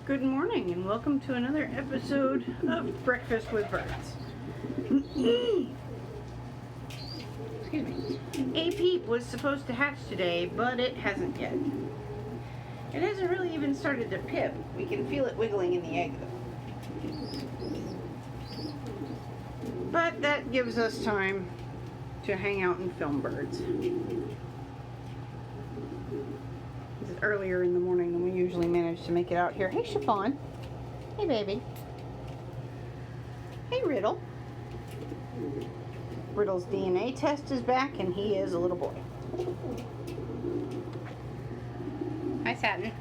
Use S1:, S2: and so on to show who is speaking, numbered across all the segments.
S1: Good morning and welcome to another episode of Breakfast with Birds. Excuse me. A peep was supposed to hatch today, but it hasn't yet. It hasn't really even started to pip. We can feel it wiggling in the egg though. But that gives us time to hang out and film birds. It's earlier in the morning than we usually manage to make it out here. Hey, Chiffon. Hey, baby. Hey, Riddle. Riddle's DNA test is back, and he is a little boy. Hi, Satin.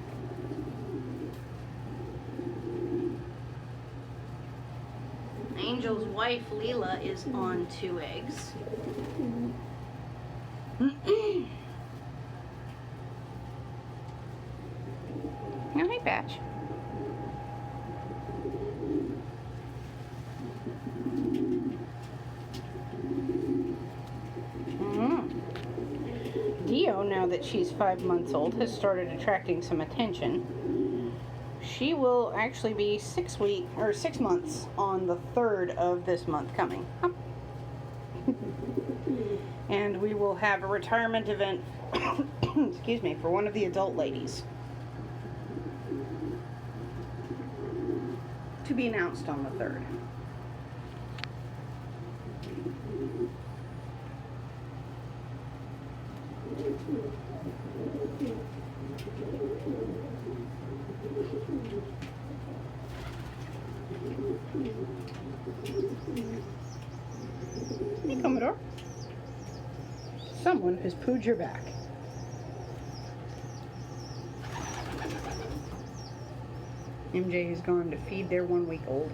S1: Angel's wife, Leela, is on 2 eggs. Oh, hey, Patch. Dio, now that she's 5 months old, has started attracting some attention. She will actually be 6 months on the 3rd of this month coming. And we will have a retirement event, excuse me, for one of the adult ladies. To be announced on the 3rd. Hey, Commodore. Someone has pooed your back. MJ has gone to feed their 1-week-old.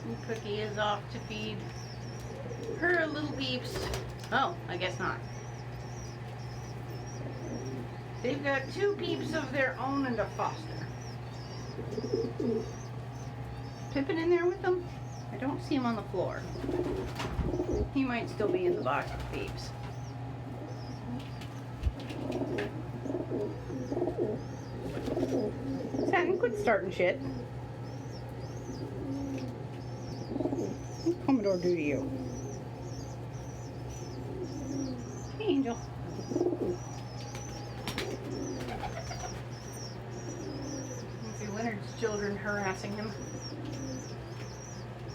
S1: And Cookie is off to feed her little peeps. Oh, I guess not. They've got 2 peeps of their own and a foster. Pippin in there with them? I don't see him on the floor. He might still be in the box with peeps. Satin, quit starting shit. What's Commodore do to you? Hey, Angel. You see Leonard's children harassing him.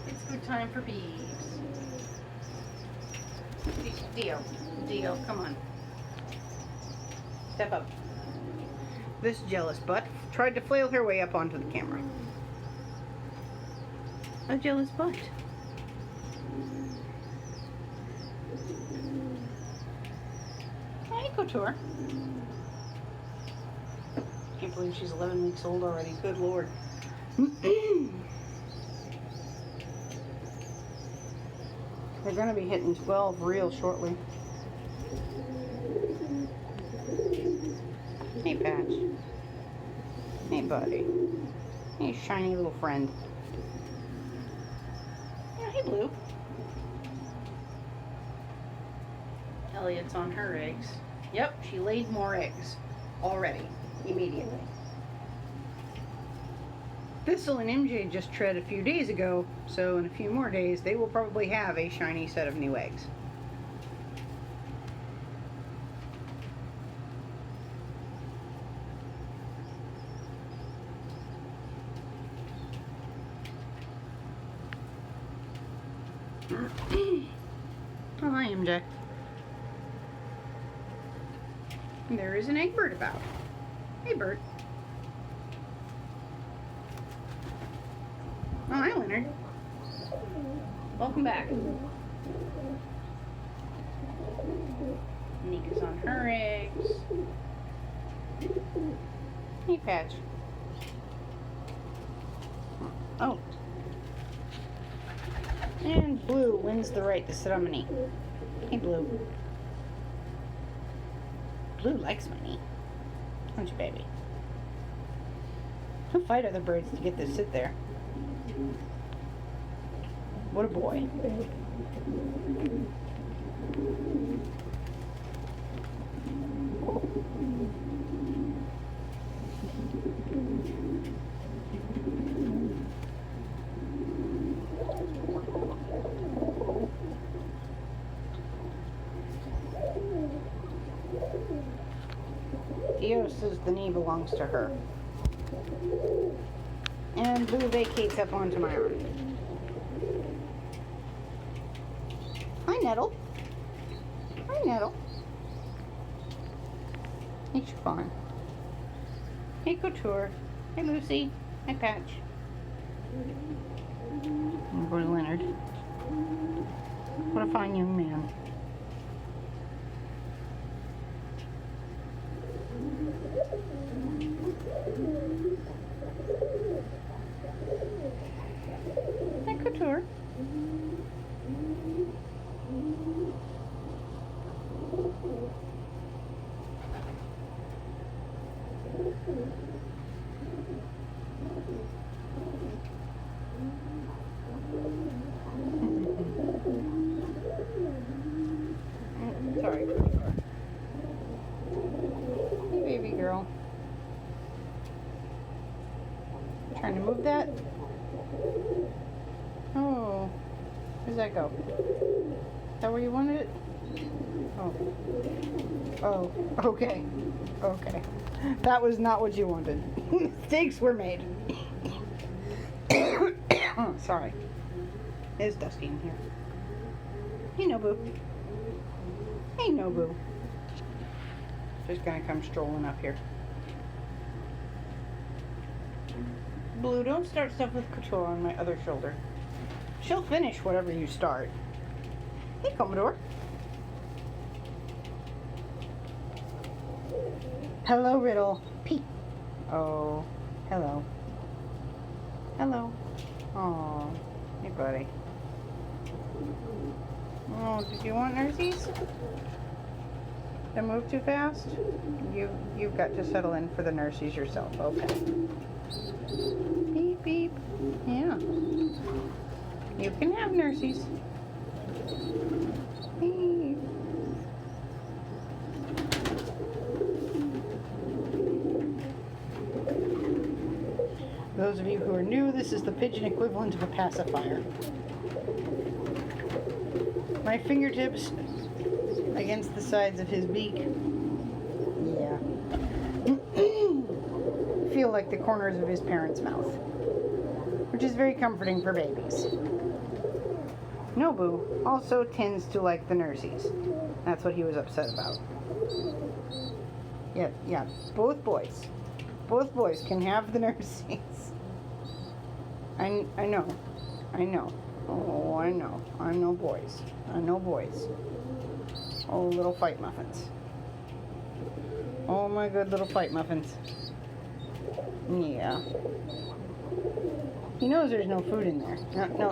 S1: It's good time for peeps. Dio, come on. Step up. This jealous butt tried to flail her way up onto the camera. A jealous butt. Hi, Couture. Can't believe she's 11 weeks old already. Good Lord. They're going to be hitting 12 real shortly. Hey, Patch. Hey, buddy. Hey, shiny little friend. Yeah, hey, Blue. Elliot's on her eggs. Yep, she laid more eggs. Already. Immediately. Thistle and MJ just tread a few days ago, so in a few more days, they will probably have a shiny set of new eggs. Oh, hi, MJ. There is an egg bird about. Hey, bird. Oh, hi, Leonard. Welcome back. Nika's on her eggs. Hey, Patch. Oh. And Blue wins the right to sit on my knee. Hey, Blue. Blue likes my knee. Don't you, baby? He'll fight other birds to get to sit there. What a boy. Io says the knee belongs to her. And Boo vacates up onto my arm. Hi, Nettle. Hi, Nettle. Hey, Chiffon. Hey, Couture. Hey, Lucy. Hi, Patch. And boy, Leonard. What a fine young man. Hi, Couture. Sorry, Couture. Hey, baby girl. Trying to move that? Oh, where's that go? Is that where you wanted it? Oh. Oh, okay. Okay. That was not what you wanted. Mistakes were made. Oh, sorry. It's dusty in here. Hey, Nobu. Hey, Nobu. Just gonna come strolling up here. Blue, don't start stuff with Couture on my other shoulder. She'll finish whatever you start. Hey, Commodore. Hello, Riddle. Peep. Oh, hello. Hello. Oh, hey, buddy. Oh, did you want nursies? Did I move too fast? You've got to settle in for the nursies yourself. Okay. Beep, beep. Yeah. You can have nursies. Beep. Those of you who are new, this is the pigeon equivalent of a pacifier. My fingertips against the sides of his beak. Yeah. Feel like the corners of his parents' mouth, which is very comforting for babies. Nobu also tends to like the nursies. That's what he was upset about. Yeah, both boys. Both boys can have the nursies. I know. Oh, I know. I know boys. Oh, little fight muffins. Oh, my good little fight muffins. Yeah. He knows there's no food in there.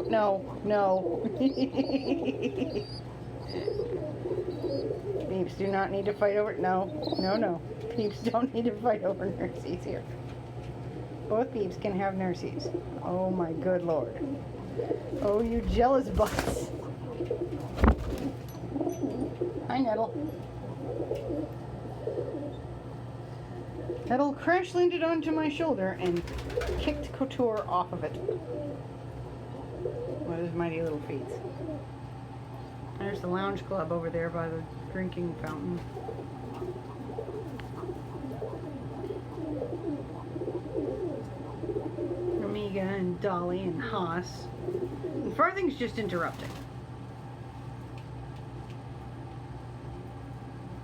S1: No. Peeps do not need to fight over... No. Peeps don't need to fight over nursies here. Both peeps can have nursies. Oh, my good lord. Oh, you jealous butts. Hi, Nettle. Nettle crash landed onto my shoulder and kicked Couture off of it. What his mighty little feet. There's the lounge club over there by the drinking fountain. Omega and Dolly and Haas. And Farthing's just interrupting.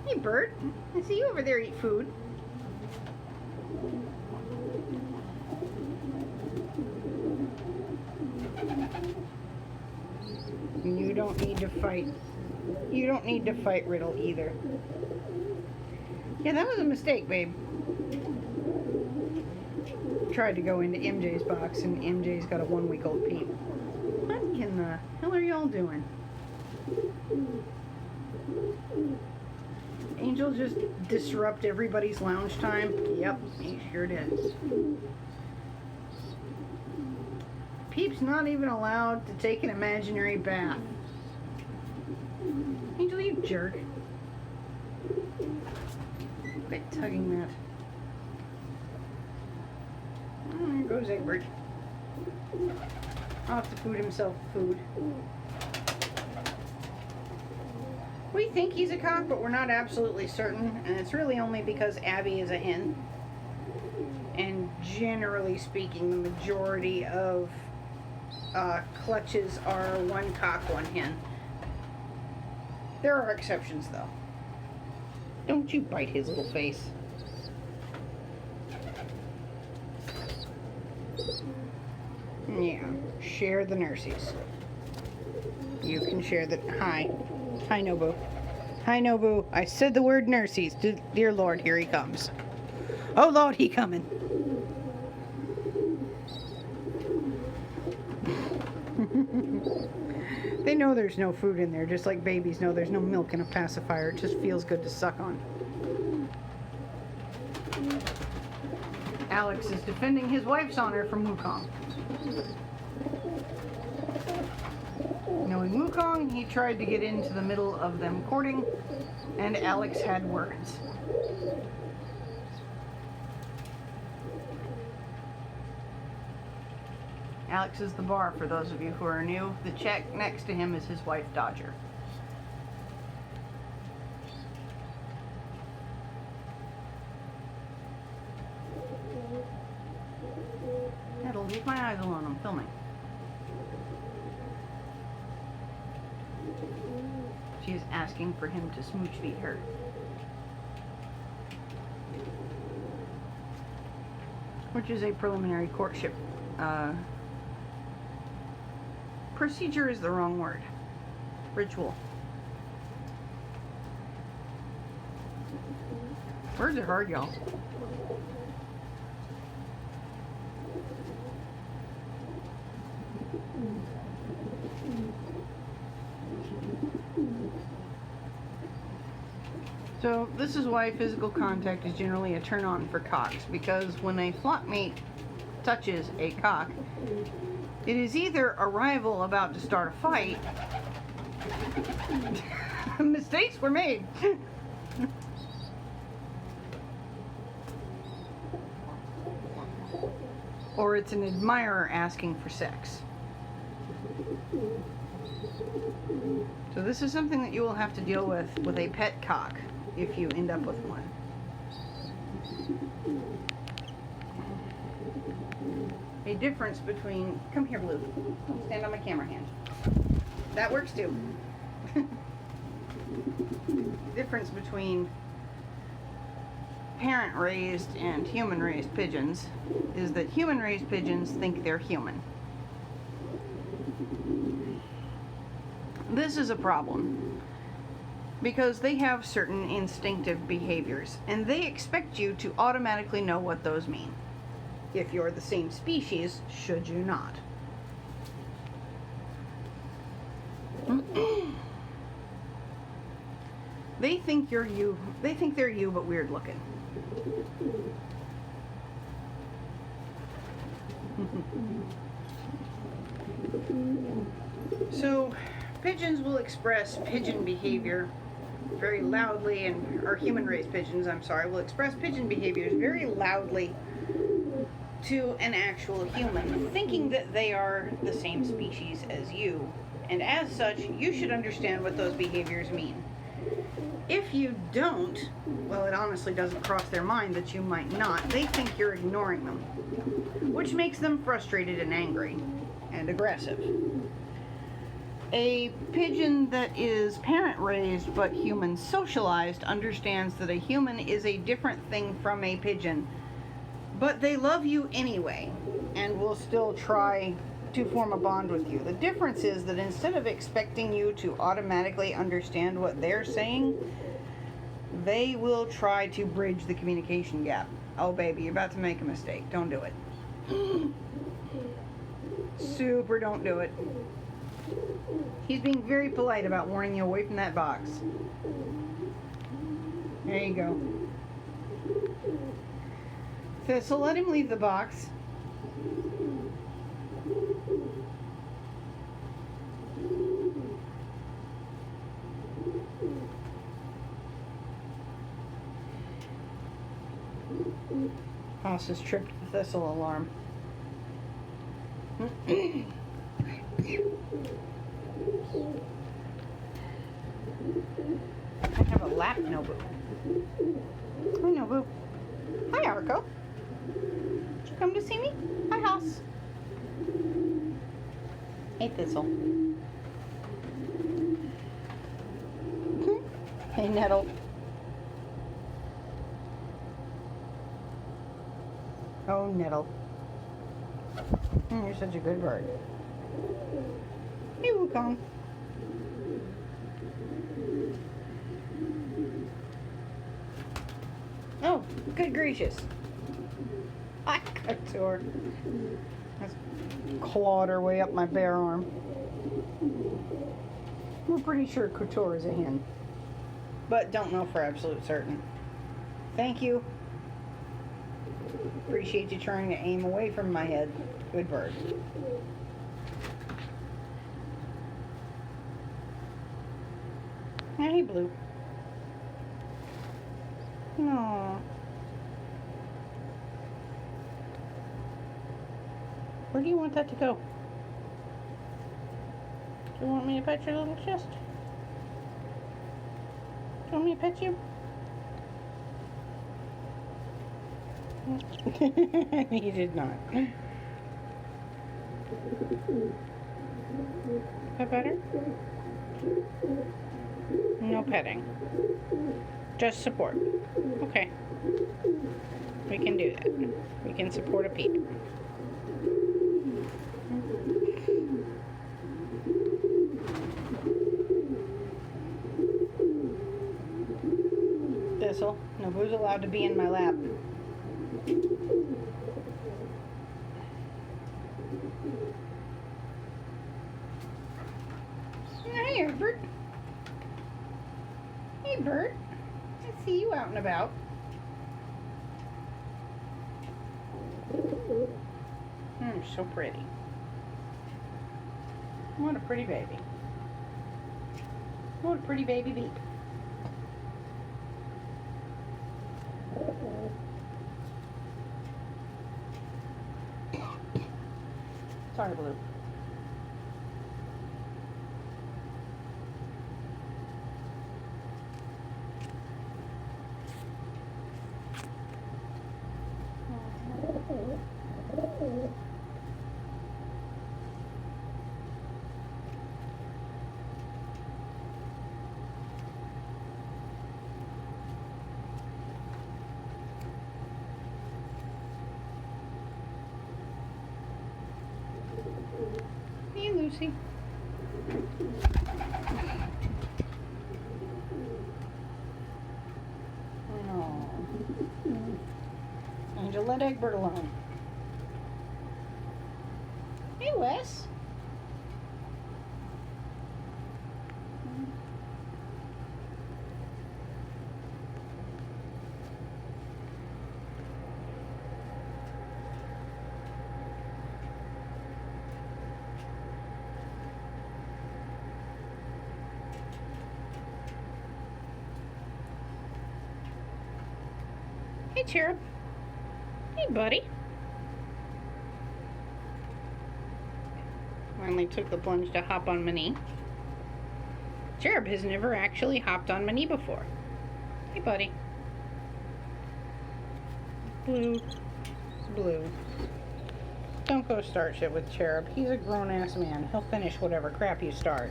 S1: Hey, Bert. I see you over there eat food. You don't need to fight. You don't need to fight Riddle either. Yeah, that was a mistake, babe. Tried to go into MJ's box and MJ's got a 1-week-old peep. What in the hell are y'all doing? Angel just disrupt everybody's lounge time? Yep, he sure did. Peep's not even allowed to take an imaginary bath. Angel, you jerk. Quit tugging that. Oh, there goes Egbert. Off to food himself food. We think he's a cock, but we're not absolutely certain, and it's really only because Abby is a hen. And generally speaking, the majority of clutches are one cock, one hen. There are exceptions, though. Don't you bite his little face. Yeah, share the nurses. You can share the... Hi. Hi, Nobu. Hi, Nobu. I said the word nurses. Dear Lord, here he comes. Oh, Lord, he coming. They know there's no food in there, just like babies know there's no milk in a pacifier. It just feels good to suck on. Alex is defending his wife's honor from Wukong. Knowing Wukong, he tried to get into the middle of them courting, and Alex had words. Alex is the bar, for those of you who are new. The check next to him is his wife, Dodger. That'll leave my eyes alone, I'm filming. She is asking for him to smooch feed her. Which is a preliminary courtship procedure is the wrong word. Ritual. Words are hard, y'all. So this is why physical contact is generally a turn on for cocks, because when a flock mate touches a cock, it is either a rival about to start a fight. Mistakes were made. Or it's an admirer asking for sex. So this is something that you will have to deal with a pet cock if you end up with one. A difference between... Come here, Blue. Stand on my camera hand. That works too. Difference between parent-raised and human-raised pigeons is that human-raised pigeons think they're human. This is a problem because they have certain instinctive behaviors, and they expect you to automatically know what those mean. If you're the same species, should you not? They think you're you. They think they're you, but weird looking. So, pigeons will express pigeon behavior very loudly, or human-raised pigeons, I'm sorry, will express pigeon behaviors very loudly to an actual human, thinking that they are the same species as you, and as such, you should understand what those behaviors mean. If you don't, well, it honestly doesn't cross their mind that you might not. They think you're ignoring them, which makes them frustrated and angry and aggressive. A pigeon that is parent-raised but human socialized understands that a human is a different thing from a pigeon, but they love you anyway and will still try to form a bond with you. The difference is that instead of expecting you to automatically understand what they're saying, they will try to bridge the communication gap. Oh baby, you're about to make a mistake. Don't do it. Super don't do it. He's being very polite about warning you away from that box. There you go. So let him leave the box. House has tripped the thistle alarm. I have a lap Nobu. Hi, Nobu. Hi, Arco. Did you come to see me? Hi, House. Hey, Thistle. Hey, Nettle. Oh, Nettle. You're such a good bird. Hey, Wukong. Oh, good gracious. Hi, Couture. That's clawed her way up my bare arm. We're pretty sure Couture is a hen, but don't know for absolute certain. Thank you. Appreciate you trying to aim away from my head. Good bird. Hey, Blue. Aww. Where do you want that to go? Do you want me to pet your little chest? Do you want me to pet you? He did not. That better? No petting. Just support. Okay. We can do that. We can support a peep. Thistle. Nobu's allowed to be in my lap. Hey, Bert. Hey, Bert. I see you out and about. So pretty. What a pretty baby. What a pretty baby beep. Sorry, Blue. Hey, Lucy. Oh. Angel, let Egbert alone. Hey, Wes. Hey, Cherub. Hey, buddy. Finally took the plunge to hop on my knee. Cherub has never actually hopped on my knee before. Hey, buddy. Blue. Blue. Don't go start shit with Cherub. He's a grown-ass man. He'll finish whatever crap you start.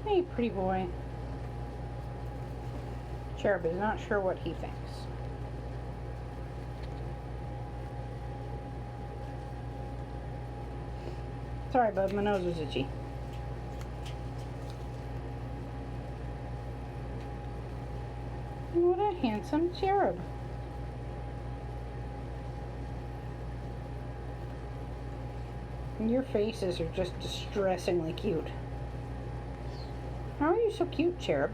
S1: Hey, pretty boy. Cherub is not sure what he thinks. Sorry, bud, my nose was itchy. What a handsome cherub. And your faces are just distressingly cute. How are you so cute, Cherub?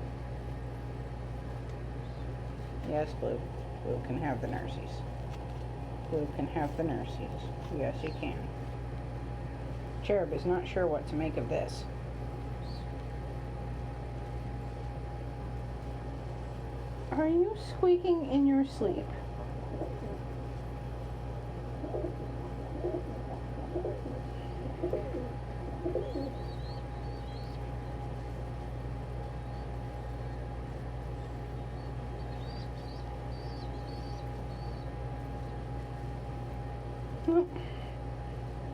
S1: Yes, Blue. Blue can have the nursies. Blue can have the nursies. Yes, you can. Cherub is not sure what to make of this. Are you squeaking in your sleep?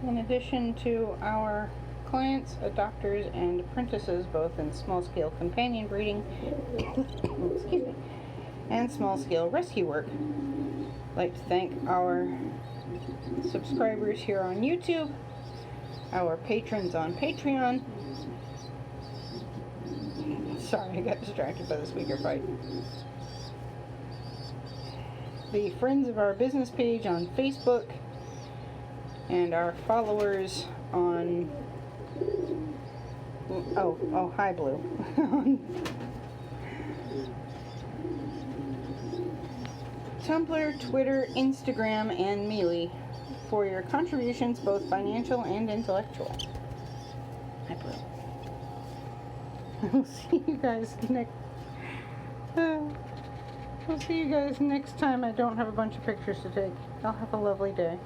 S1: In addition to our clients, doctors, and apprentices, both in small-scale companion breeding, excuse me, and small-scale rescue work, I'd like to thank our subscribers here on YouTube, our patrons on Patreon. Sorry, I got distracted by the squeaker fight. The friends of our business page on Facebook, and our followers on hi Blue Tumblr, Twitter, Instagram, and Mealy for your contributions, both financial and intellectual. Hi Blue. We'll see you guys next time I don't have a bunch of pictures to take. I'll have a lovely day.